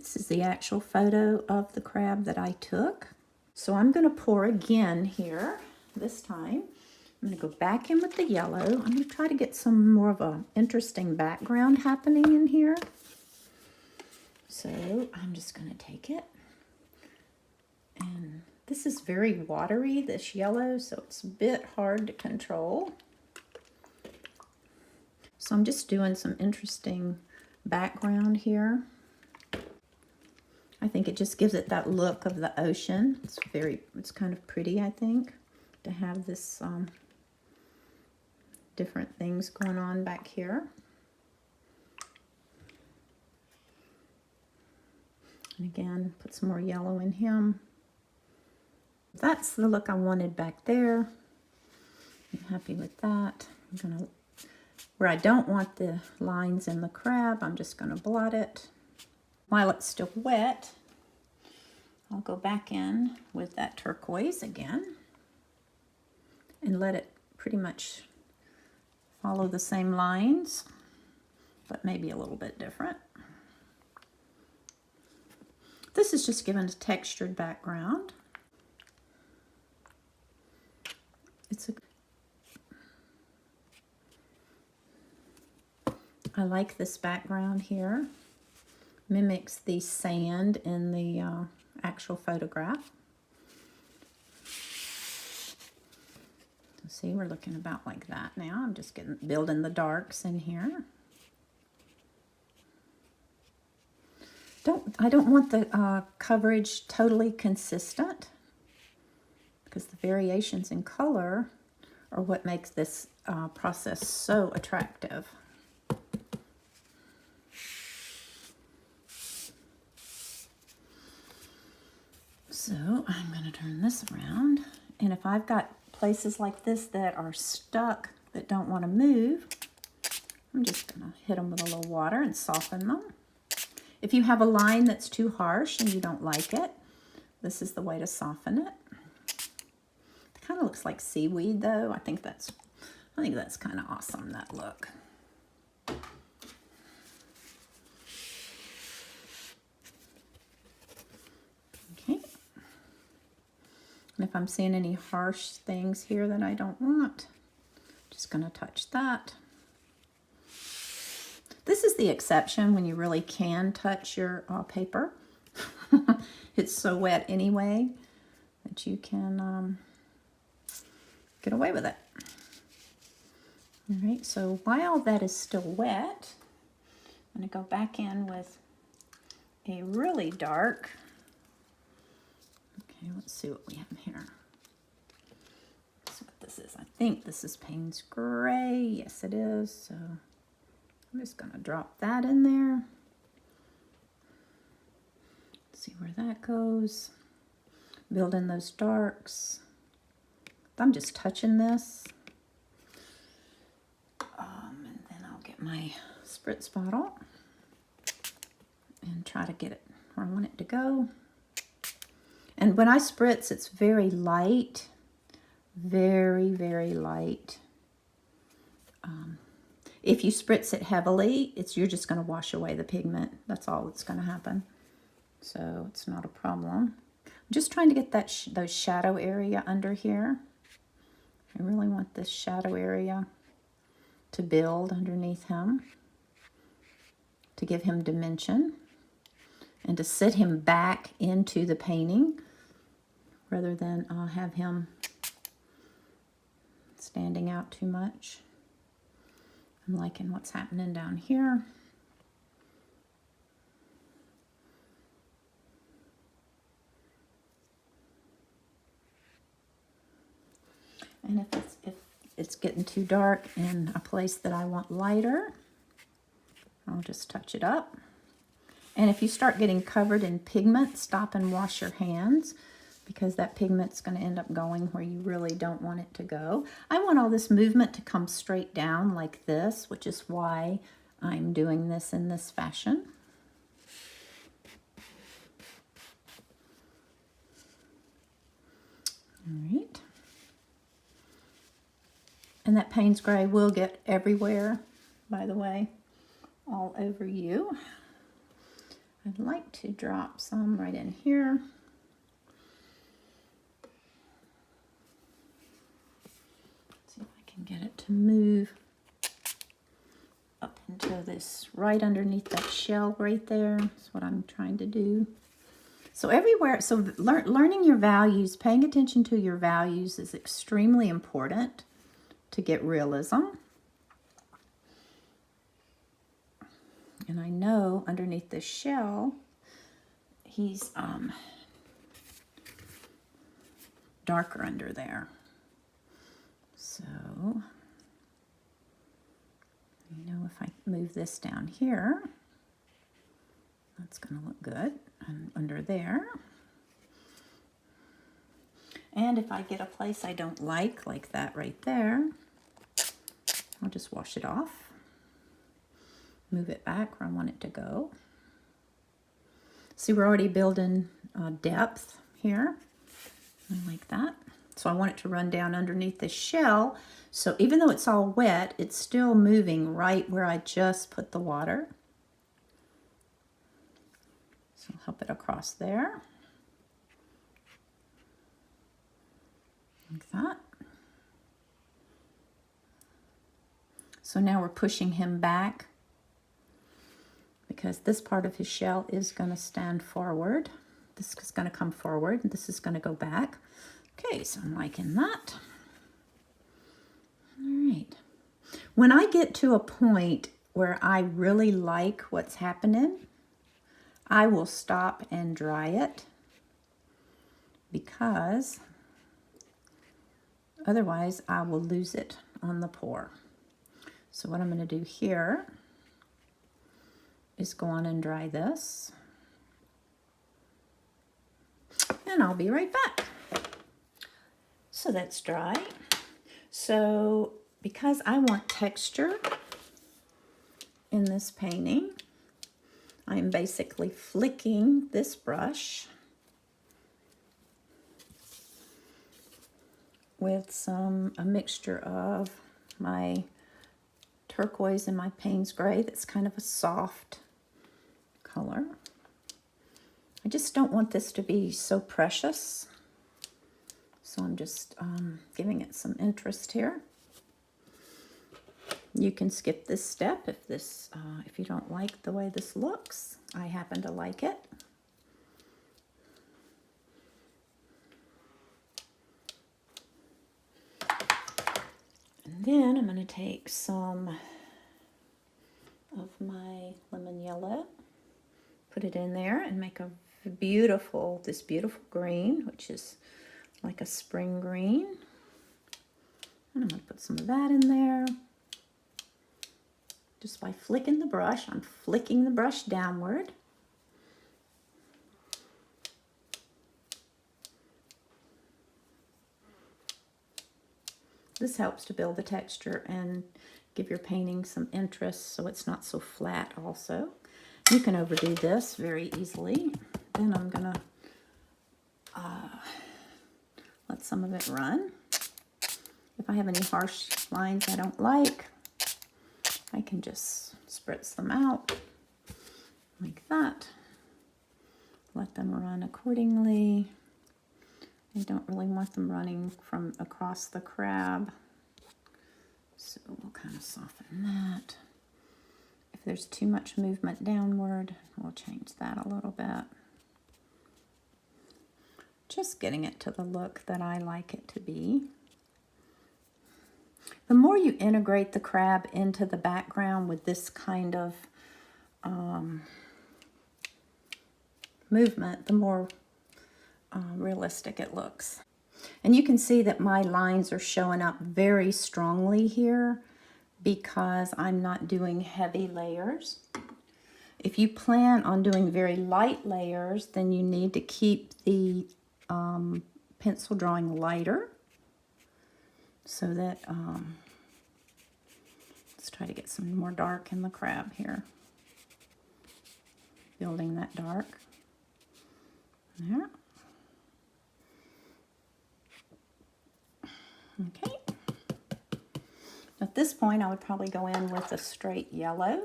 This is the actual photo of the crab that I took. So I'm going to pour again here this time. I'm going to go back in with the yellow. I'm going to try to get some more of a interesting background happening in here. So I'm just going to take it. And this is very watery, this yellow, so it's a bit hard to control. So I'm just doing some interesting background here. I think it just gives it that look of the ocean. It's kind of pretty, I think, to have this different things going on back here. And again, put some more yellow in him. That's the look I wanted back there. I'm happy with that. Where I don't want the lines in the crab, I'm just gonna blot it. While it's still wet, I'll go back in with that turquoise again and let it pretty much follow the same lines, but maybe a little bit different. This is just given a textured background. I like this background here. Mimics the sand in the actual photograph. See, we're looking about like that now. I'm just building the darks in here. I don't want the coverage totally consistent, because the variations in color are what makes this process so attractive. So I'm going to turn this around, and if I've got places like this that are stuck, that don't want to move, I'm just going to hit them with a little water and soften them. If you have a line that's too harsh and you don't like it, this is the way to soften it. It kind of looks like seaweed though. I think that's kind of awesome, that look. Okay. And if I'm seeing any harsh things here that I don't want, I'm just going to touch that. This is the exception when you really can touch your paper. It's so wet anyway that you can get away with it. All right, so while that is still wet, I'm going to go back in with a really dark. Okay, let's see what we have here. Let's see what this is. I think this is Payne's Gray. Yes, it is. So I'm just going to drop that in there. See where that goes. Build in those darks. I'm just touching this. And then I'll get my spritz bottle and try to get it where I want it to go. And when I spritz, it's very light. Very, very light. If you spritz it heavily, you're just going to wash away the pigment. That's all that's going to happen. So it's not a problem. I'm just trying to get that those shadow area under here. I really want this shadow area to build underneath him, to give him dimension, and to sit him back into the painting rather than have him standing out too much. I'm liking what's happening down here. And if it's getting too dark in a place that I want lighter, I'll just touch it up. And if you start getting covered in pigment, stop and wash your hands, because that pigment's going to end up going where you really don't want it to go. I want all this movement to come straight down like this, which is why I'm doing this in this fashion. All right. And that Payne's Gray will get everywhere, by the way, all over you. I'd like to drop some right in here. See if I can get it to move up into this, right underneath that shell right there. That's what I'm trying to do. So everywhere, so learning your values, paying attention to your values is extremely important to get realism. And I know underneath this shell, he's darker under there. So, you know, if I move this down here, that's going to look good and under there. And if I get a place I don't like that right there, I'll just wash it off. Move it back where I want it to go. See, we're already building depth here, like that. So I want it to run down underneath the shell. So even though it's all wet, it's still moving right where I just put the water. So I'll help it across there. Like that. So now we're pushing him back because this part of his shell is going to stand forward. This is going to come forward and this is going to go back. Okay, so I'm liking that. All right. When I get to a point where I really like what's happening, I will stop and dry it because otherwise I will lose it on the pour. So what I'm going to do here is go on and dry this. And I'll be right back. So that's dry. So because I want texture in this painting, I'm basically flicking this brush with a mixture of my turquoise and my Payne's gray. That's kind of a soft color. I just don't want this to be so precious. So I'm just giving it some interest here. You can skip this step if you don't like the way this looks. I happen to like it. And then I'm going to take some of my lemon yellow, put it in there and make this beautiful green, which is like a spring green. And I'm going to put some of that in there. Just by flicking the brush, I'm flicking the brush downward. This helps to build the texture and give your painting some interest so it's not so flat also. You can overdo this very easily. Then I'm gonna let some of it run. If I have any harsh lines I don't like, I can just spritz them out like that. Let them run accordingly. I don't really want them running from across the crab. So we'll kind of soften that. If there's too much movement downward, we'll change that a little bit. Just getting it to the look that I like it to be. The more you integrate the crab into the background with this kind of movement, the more realistic it looks. And you can see that my lines are showing up very strongly here because I'm not doing heavy layers. If you plan on doing very light layers, then you need to keep the pencil drawing lighter so that, let's try to get some more dark in the crab here. Building that dark. There. Okay. At this point, I would probably go in with a straight yellow.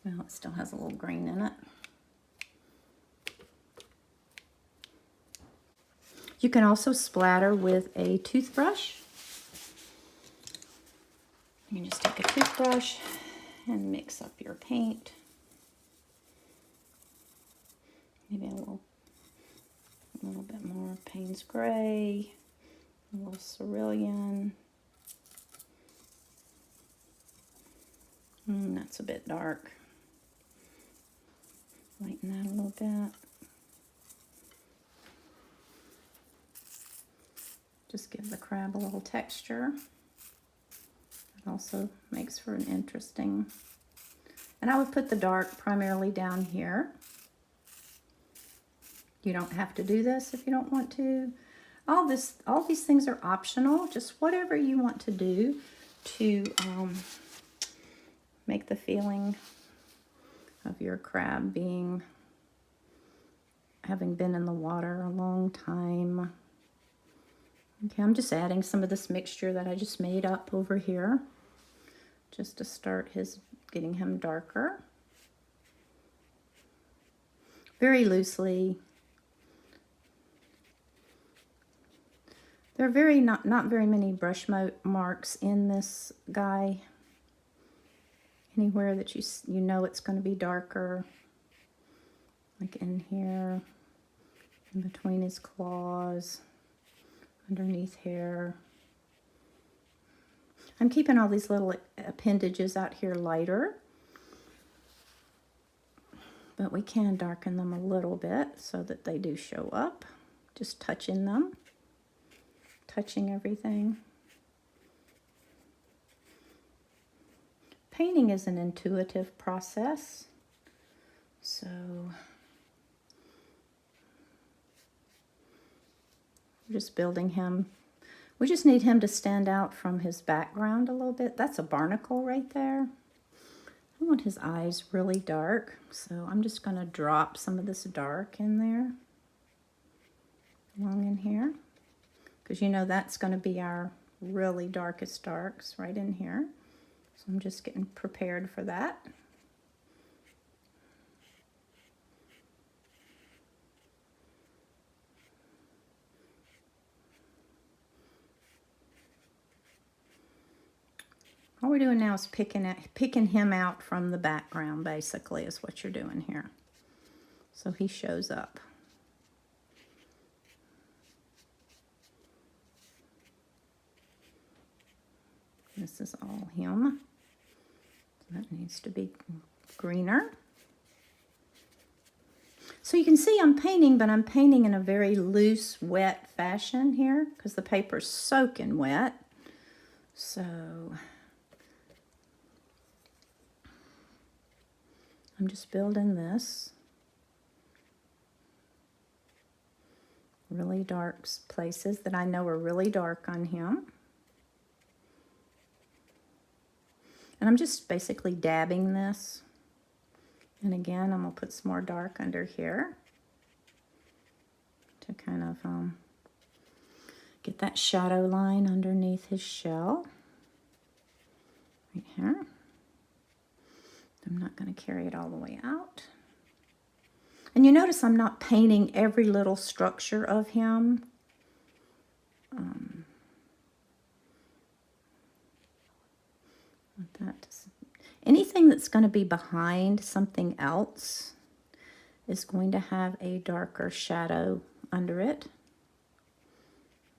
Well, it still has a little green in it. You can also splatter with a toothbrush. You can just take a toothbrush and mix up your paint. Maybe a little bit more Payne's Gray, a little cerulean. That's a bit dark. Lighten that a little bit. Just give the crab a little texture. It also makes for an interesting, and I would put the dark primarily down here. You don't have to do this if you don't want to. All these things are optional, just whatever you want to do to make the feeling of your crab having been in the water a long time. Okay, I'm just adding some of this mixture that I just made up over here, just to start getting him darker. Very loosely. There are not very many brush marks in this guy. Anywhere that you know it's going to be darker, like in here, in between his claws, underneath here. I'm keeping all these little appendages out here lighter, but we can darken them a little bit so that they do show up. Just touching them, touching everything. Painting is an intuitive process, so we're just building him. We just need him to stand out from his background a little bit. That's a barnacle right there. I want his eyes really dark, so I'm just going to drop some of this dark in there, along in here, because you know that's going to be our really darkest darks right in here. So I'm just getting prepared for that. All we're doing now is picking him out from the background, basically, is what you're doing here. So he shows up. This is all him. So that needs to be greener. So you can see I'm painting, but I'm painting in a very loose, wet fashion here because the paper's soaking wet. So I'm just building this. Really dark places that I know are really dark on him. And I'm just basically dabbing this. And again, I'm going to put some more dark under here to kind of get that shadow line underneath his shell. Right here. I'm not going to carry it all the way out. And you notice I'm not painting every little structure of him. Anything that's going to be behind something else is going to have a darker shadow under it.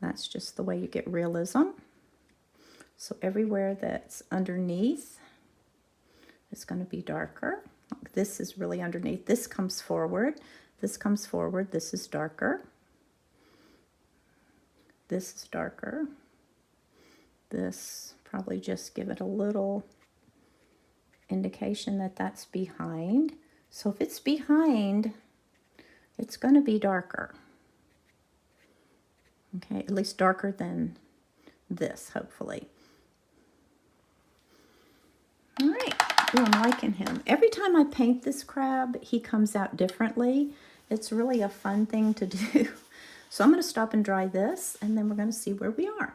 That's just the way you get realism. So everywhere that's underneath is going to be darker. This is really underneath. This comes forward. This comes forward. This is darker. This is darker. This, probably just give it a little indication that that's behind. So if it's behind, it's going to be darker. Okay, at least darker than this, hopefully. All right. Ooh, I'm liking him. Every time I paint this crab, he comes out differently. It's really a fun thing to do. So I'm going to stop and dry this, and then we're going to see where we are.